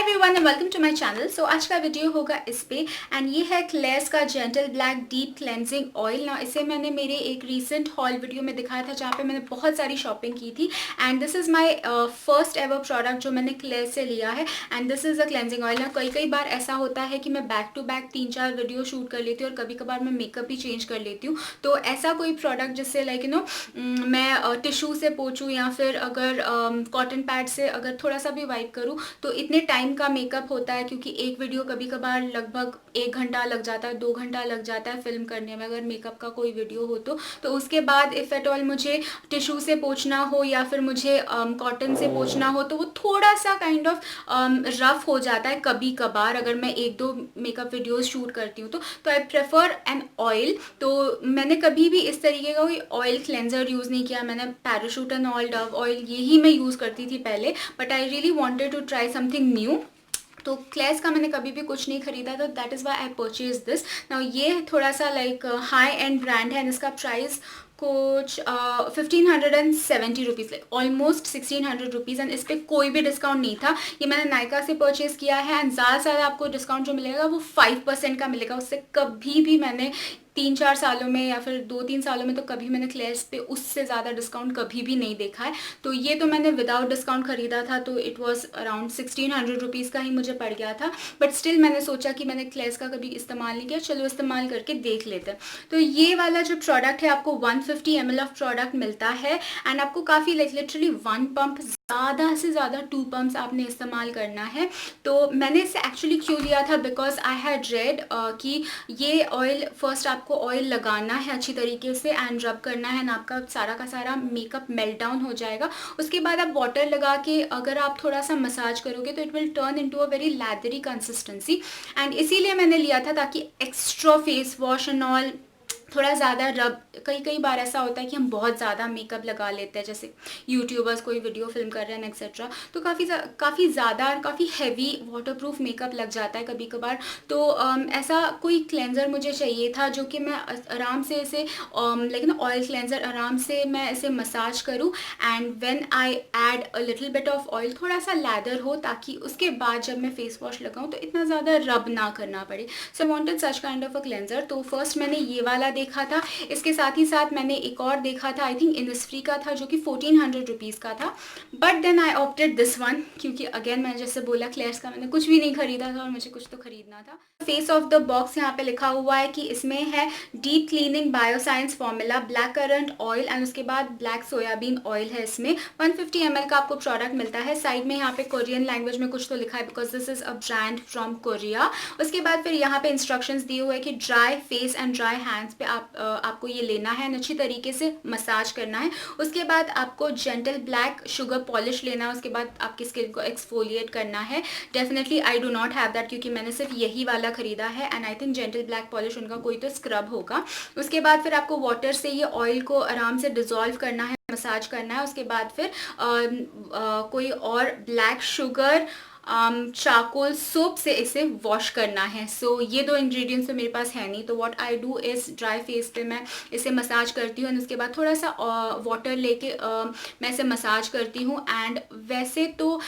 Everyone and welcome to my channel. So आज का video होगा इस पे एंड ये है क्लेयर्स का gentle black deep cleansing oil. ना इसे मैंने मेरे एक रीसेंट हॉल वीडियो में दिखाया था जहाँ पे मैंने बहुत सारी शॉपिंग की थी and this is my first ever product जो मैंने क्लेयर्स से लिया है and this is a cleansing oil. ना कई बार ऐसा होता है कि मैं back to back 3-4 video shoot कर लेती हूँ और कभी कभार मैं मेकअप भी चेंज कर लेती हूँ। तो ऐसा कोई प्रोडक्ट जिससे लाइक मैं टिश्यू से पोंछूँ या फिर अगर कॉटन पैड से अगर थोड़ा सा भी वाइप करूँ तो इतने टाइम का मेकअप होता है, क्योंकि एक वीडियो कभी कभार लगभग 1 घंटा लग जाता है, 2 घंटा लग जाता है फिल्म करने में अगर मेकअप का कोई वीडियो हो तो उसके बाद इफ़ एट ऑल मुझे टिश्यू से पोंछना हो या फिर मुझे कॉटन से पोंछना हो तो वो थोड़ा सा काइंड ऑफ रफ हो जाता है कभी कभार अगर मैं 1-2 मेकअप वीडियोस शूट करती हूँ तो आई प्रेफर एन ऑयल। तो मैंने कभी भी इस तरीके का कोई ऑयल क्लेंजर यूज़ नहीं किया। मैंने Parachute and oil, Dove oil यही मैं यूज़ करती थी पहले, but I really wanted to try something new. तो क्लेयर्स का मैंने कभी भी कुछ नहीं खरीदा तो that is why I purchase this. Now ये थोड़ा सा लाइक हाई एंड ब्रांड है एंड इसका प्राइस कुछ 1570 rupees, like almost 1600 rupees and इस पर कोई भी डिस्काउंट नहीं था। ये मैंने नायका से परचेज़ किया है एंड ज़्यादा से ज़्यादा आपको डिस्काउंट जो मिलेगा वो 5% का मिलेगा। उससे कभी भी मैंने 3-4 सालों में या फिर 2-3 सालों में तो कभी मैंने क्लेयर्स पे उससे ज़्यादा डिस्काउंट कभी भी नहीं देखा है। तो ये तो मैंने विदाउट डिस्काउंट खरीदा था तो इट वाज अराउंड 1600 रुपीज़ का ही मुझे पड़ गया था, बट स्टिल मैंने सोचा कि मैंने क्लेयर्स का कभी इस्तेमाल नहीं किया, चलो इस्तेमाल करके देख लेते हैं। तो ये वाला जो प्रोडक्ट है आपको 150 ml ऑफ प्रोडक्ट मिलता है एंड आपको काफ़ी लाइक लिटरली 1 पंप, ज़्यादा से ज़्यादा 2 पंप्स आपने इस्तेमाल करना है। तो मैंने इसे एक्चुअली क्यों लिया था, बिकॉज आई हैड रेड कि ये ऑयल फर्स्ट आपको ऑयल लगाना है अच्छी तरीके से एंड रब करना है एंड आपका सारा का सारा मेकअप मेल्ट डाउन हो जाएगा। उसके बाद आप वाटर लगा के अगर आप थोड़ा सा मसाज करोगे तो it will turn into a very lathery consistency and इसीलिए मैंने लिया था ताकि extra face wash and all थोड़ा ज़्यादा रब, कई बार ऐसा होता है कि हम बहुत ज़्यादा मेकअप लगा लेते हैं, जैसे यूट्यूबर्स कोई वीडियो फिल्म कर रहे हैं एक्सेट्रा, तो काफ़ी ज़्यादा काफ़ी हैवी वाटरप्रूफ मेकअप लग जाता है कभी कभार। तो ऐसा कोई क्लेंजर मुझे चाहिए था जो कि मैं आराम से इसे लेकिन ऑयल क्लेंजर आराम से मैं इसे मसाज करूँ and when I add a little bit of oil थोड़ा सा लैदर हो ताकि उसके बाद जब मैं फेस वॉश लगाऊँ तो इतना ज़्यादा रब ना करना पड़े। So I wanted such kind of a cleanser. तो फर्स्ट मैंने ये वाला देखा था, इसके साथ ही साथ मैंने एक और देखा था, आई थिंक इनिस्फ्री का था जो कि 1400 रुपीज़ का था, but then I opted this one क्योंकि अगेन मैंने जैसे बोला क्लेयर्स का मैंने कुछ भी नहीं खरीदा था और मुझे कुछ तो खरीदना था। फेस ऑफ द बॉक्स यहाँ पे लिखा हुआ है कि इसमें है deep cleaning bioscience formula, black currant oil and उसके बाद ब्लैक सोयाबीन ऑयल है। इसमें 150 ml का आपको प्रोडक्ट मिलता है। साइड में यहाँ पे कोरियन लैंग्वेज में कुछ तो लिखा है because this is a brand from Korea. उसके बाद फिर यहाँ पे इंस्ट्रक्शंस दिए हुए हैं कि dry face and dry hands पे आपको ये लेना है, अच्छी तरीके से मसाज करना है। उसके बाद आपको जेंटल ब्लैक शुगर पॉलिश लेना है, उसके बाद आपकी स्किन को एक्सफोलिएट करना है। Definitely I do not have that क्योंकि मैंने सिर्फ यही वाला खरीदा है and I think gentle black polish उनका कोई तो स्क्रब होगा। उसके बाद फिर आपको वाटर से ये ऑयल को आराम से डिजोल्व करना है, मसाज करना है। उसके बाद फिर कोई और ब्लैक शुगर चारकोल सोप से इसे वॉश करना है। सो ये 2 इंग्रेडिएंट्स तो मेरे पास है नहीं, तो what I do is dry face पे मैं इसे मसाज करती हूँ एंड उसके बाद थोड़ा सा वाटर लेके मैं इसे मसाज करती हूँ। एंड वैसे तो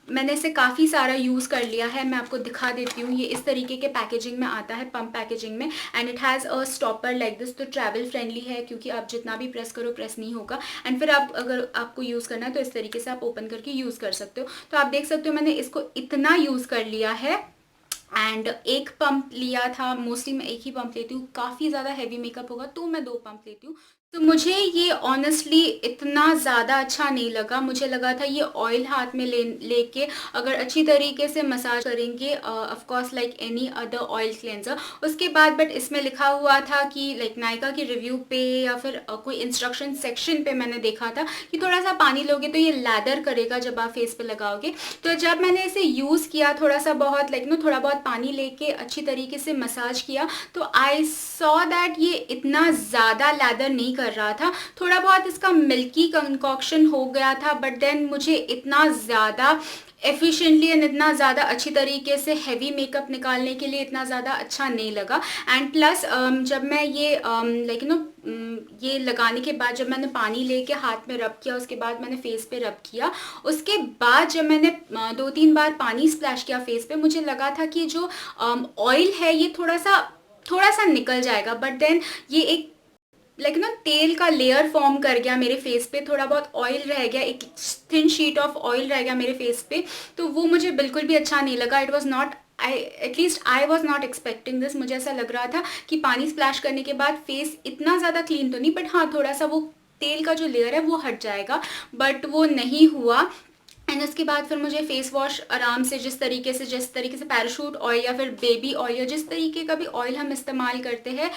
मैंने इसे काफ़ी सारा यूज़ कर लिया है, मैं आपको दिखा देती हूँ। ये इस तरीके के पैकेजिंग में आता है, पंप पैकेजिंग में, and it has a stopper like this. तो ट्रैवल फ्रेंडली है क्योंकि आप जितना भी प्रेस करो प्रेस नहीं होगा एंड फिर आप अगर आपको यूज़ करना है तो इस तरीके से आप ओपन करके यूज़ कर सकते हो। तो आप देख सकते हो मैंने इसको इतना यूज़ कर लिया है एंड एक पंप लिया था। मोस्टली मैं एक ही पंप लेती हूँ, काफ़ी ज़्यादा हैवी मेकअप होगा तो मैं 2 पंप लेती हूँ। तो मुझे ये ऑनेस्टली इतना ज़्यादा अच्छा नहीं लगा। मुझे लगा था ये ऑयल हाथ में लेके अगर अच्छी तरीके से मसाज करेंगे of course like any other oil cleanser. उसके बाद बट इसमें लिखा हुआ था कि लाइक नायका की रिव्यू पे या फिर कोई इंस्ट्रक्शन सेक्शन पे मैंने देखा था कि थोड़ा सा पानी लोगे तो ये लैदर करेगा जब आप फेस पे लगाओगे। तो जब मैंने इसे यूज़ किया थोड़ा सा बहुत लाइक थोड़ा बहुत पानी लेके अच्छी तरीके से मसाज किया तो आई सॉ दैट ये इतना ज़्यादा लैदर नहीं कर रहा था। थोड़ा बहुत इसका मिल्की कंकॉक्शन हो गया था बट देन मुझे इतना ज़्यादा एफिशिएंटली एंड इतना ज़्यादा अच्छी तरीके से हैवी मेकअप निकालने के लिए इतना ज़्यादा अच्छा नहीं लगा। एंड प्लस जब मैं ये लाइक ये लगाने के बाद जब मैंने पानी लेके हाथ में रब किया, उसके बाद मैंने फेस पे रब किया, उसके बाद जब मैंने 2-3 बार पानी स्प्लैश किया फेस पे, मुझे लगा था कि जो ऑयल है ये थोड़ा सा निकल जाएगा, बट देन ये एक तेल का लेयर फॉर्म कर गया मेरे फेस पे, थोड़ा बहुत ऑयल रह गया, एक थिन शीट ऑफ ऑयल रह गया मेरे फेस पे। तो वो मुझे बिल्कुल भी अच्छा नहीं लगा। It was not, I was not expecting this. मुझे ऐसा लग रहा था कि पानी स्प्लैश करने के बाद फेस इतना ज़्यादा क्लीन तो नहीं, बट हाँ थोड़ा सा वो तेल का जो लेयर है वो हट जाएगा, बट वो नहीं हुआ। एंड उसके बाद फिर मुझे फेस वॉश आराम से जिस तरीके से पैराशूट ऑयल या फिर बेबी ऑयल या जिस तरीके का भी ऑयल हम इस्तेमाल करते हैं,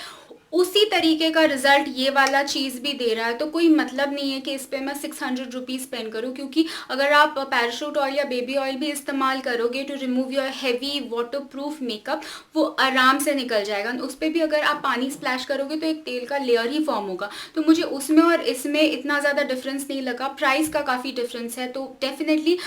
उसी तरीके का रिजल्ट ये वाला चीज़ भी दे रहा है। तो कोई मतलब नहीं है कि इस पर मैं 600 रुपीज़ स्पेंड करूँ, क्योंकि अगर आप पैराशूट ऑयल या बेबी ऑयल भी इस्तेमाल करोगे to remove your heavy waterproof makeup, वो आराम से निकल जाएगा। उस पर भी अगर आप पानी स्प्लैश करोगे तो एक तेल का लेयर ही फॉर्म होगा। तो मुझे उसमें और इसमें इतना ज़्यादा डिफरेंस नहीं लगा। प्राइस का काफ़ी डिफरेंस है, तो डेफिनेटली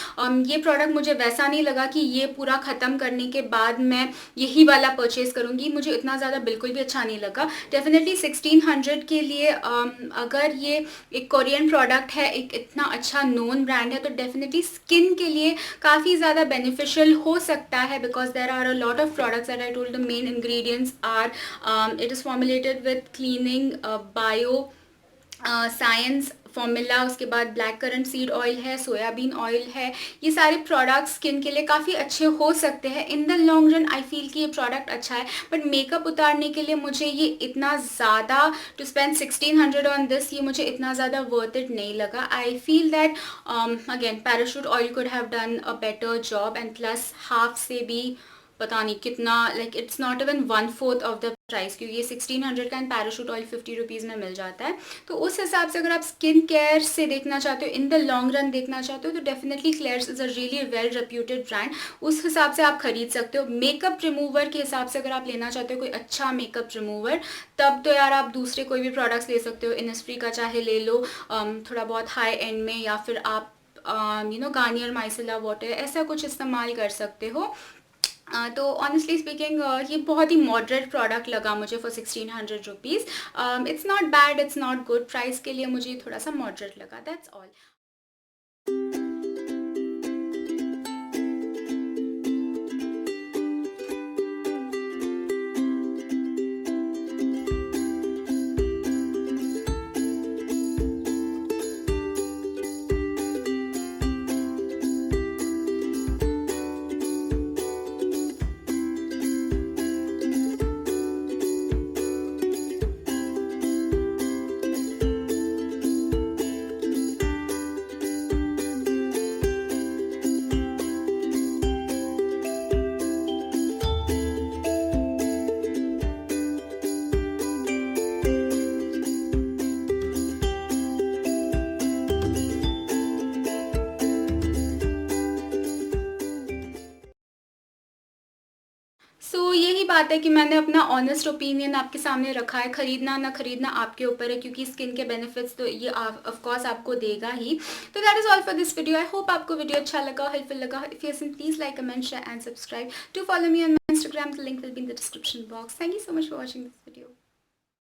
ये प्रोडक्ट मुझे वैसा नहीं लगा कि ये पूरा ख़त्म करने के बाद मैं यही वाला परचेज़ करूँगी। मुझे इतना ज़्यादा बिल्कुल भी अच्छा नहीं लगा। डेफिनेटली 1600 के लिए अगर ये एक कोरियन प्रोडक्ट है, एक इतना अच्छा नोन ब्रांड है, तो डेफिनेटली स्किन के लिए काफ़ी ज़्यादा बेनिफिशियल हो सकता है, because there are a lot of products that I told the main ingredients are it is formulated with cleaning bio science formula, उसके बाद ब्लैक करंट सीड ऑयल है, सोयाबीन ऑयल है। ये सारे प्रोडक्ट्स स्किन के लिए काफ़ी अच्छे हो सकते हैं। In the long run I feel कि ये प्रोडक्ट अच्छा है, बट मेकअप उतारने के लिए मुझे ये इतना ज़्यादा टू स्पेंड 1600 ऑन दिस, ये मुझे इतना ज़्यादा वर्थ इट नहीं लगा। I feel that again parachute oil could have done a better job, and plus half से भी पता नहीं कितना, like it's not even 1/4 of the price, क्योंकि ये 1600 का एंड पैराशूट ऑयल 50 रुपीज़ में मिल जाता है। तो उस हिसाब से अगर आप स्किन केयर से देखना चाहते हो, इन द लॉन्ग रन देखना चाहते हो, तो definitely क्लेयर्स is a really well reputed brand. उस हिसाब से आप खरीद सकते हो। मेकअप रिमूवर के हिसाब से अगर आप लेना चाहते हो कोई अच्छा मेकअप रिमूवर, तब तो यार आप दूसरे कोई भी प्रोडक्ट्स ले सकते हो। इनिस्फ्री का चाहे ले लो थोड़ा बहुत हाई एंड में, या फिर आप गार्नियर माइसेला वाटर ऐसा कुछ इस्तेमाल कर सकते हो। तो ऑनेस्टली स्पीकिंग ये बहुत ही मॉडरेट प्रोडक्ट लगा मुझे for 1600 rupees. It's not bad, it's not good. Price के लिए मुझे थोड़ा सा मॉडरेट लगा, दैट्स ऑल। यही बात है कि मैंने अपना ऑनेस्ट ओपिनियन आपके सामने रखा है। खरीदना ना खरीदना आपके ऊपर है, क्योंकि स्किन के बेनिफिट्स तो ये ऑफ कोर्स आपको देगा ही। तो that is all for this video. I hope आपको वीडियो अच्छा लगा, हेल्पफुल लगा। If you please like, comment, share and subscribe to follow me on my Instagram. The link will be in the description box. Thank you so much for watching this video.